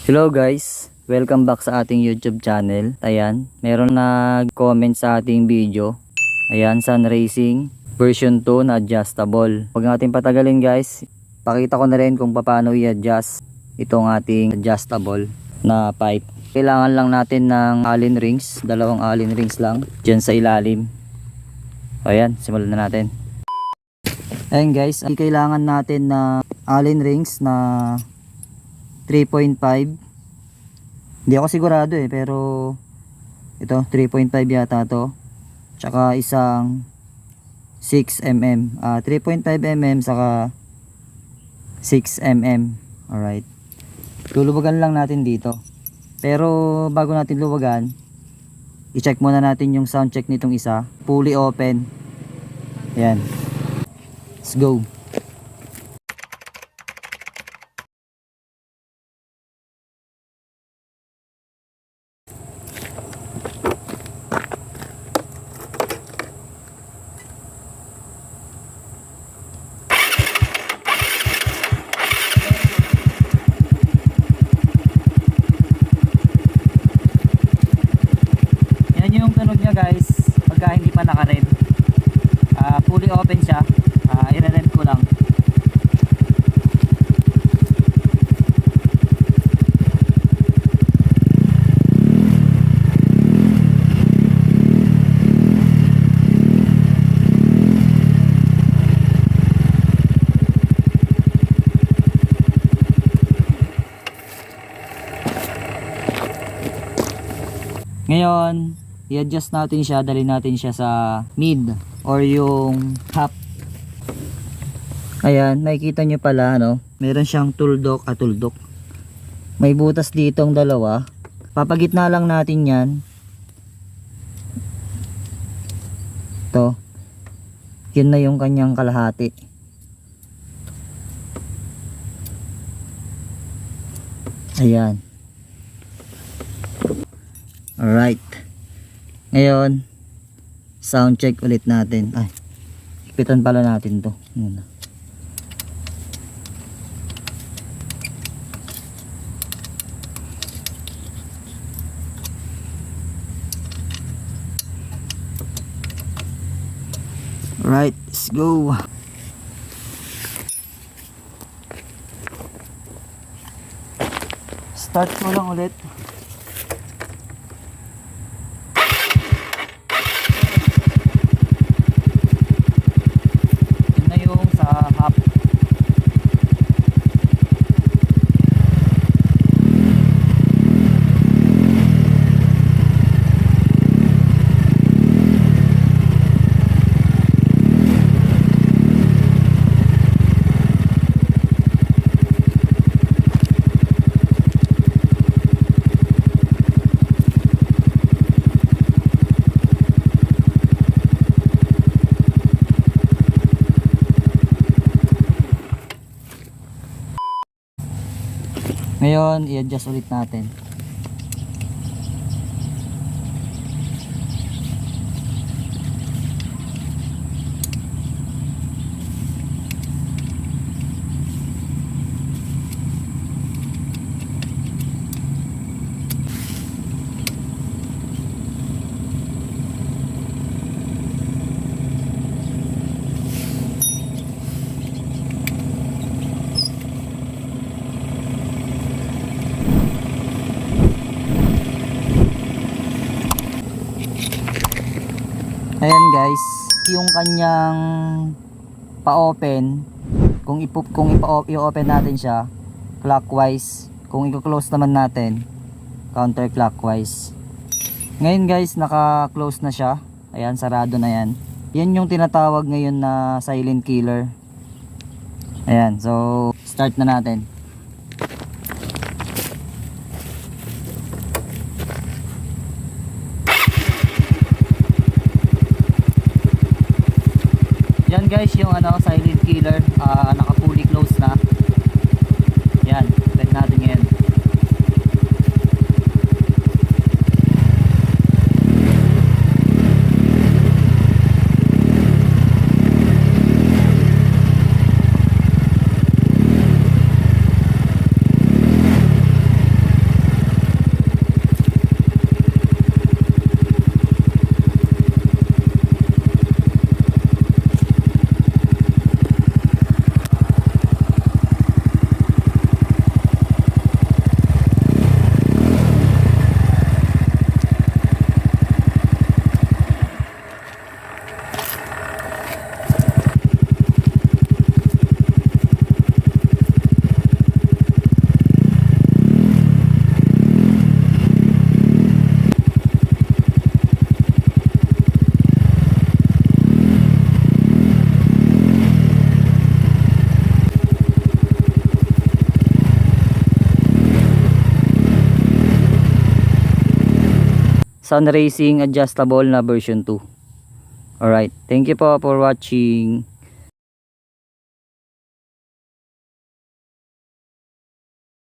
Hello guys, welcome back sa ating YouTube channel. Ayan, meron nag-comment sa ating video. Ayan, Sun Racing version 2 na adjustable. Huwag natin patagalin guys, pakita ko na rin kung paano i-adjust itong ating adjustable na pipe. Kailangan lang natin ng Allen rings, dalawang Allen rings lang dyan sa ilalim. Ayan, simulan na natin. Ayan guys, kailangan natin na Allen rings na 3.5. Hindi ako sigurado pero ito 3.5 yata to. Tsaka isang 6mm, 3.5 mm saka 6mm. Alright, luluwagan lang natin dito. Pero bago natin luwagan, i-check muna natin yung sound check nitong isa. Fully open. Ayan, let's go. Yung tunog niya guys, pagka hindi pa naka-rem, fully open siya. I-rem ko lang. Ngayon, i-adjust natin siya, dali natin siya sa mid or yung half. Ayan, nakikita nyo pala, meron siyang tuldok at tuldok. May butas ditong dalawa. Papagitna lang natin yan. Ito. Yun na yung kanyang kalahati. Ayan. Alright. Ngayon, sound check ulit natin. Ay, ipitan pala natin to muna. Alright, let's go. Start ko lang ulit. Ngayon, i-adjust ulit natin. Ayan guys, yung kanyang pa-open, kung i-open natin siya clockwise, kung i-close naman natin counterclockwise. Ngayon guys, naka-close na siya. Ayan, sarado na yan. Yan yung tinatawag ngayon na silent killer. Ayan, so start na natin. Yan guys yung silent killer, naka fully close na. Yan, set natin ngayon. Sun Racing adjustable na version 2. Alright, thank you po for watching.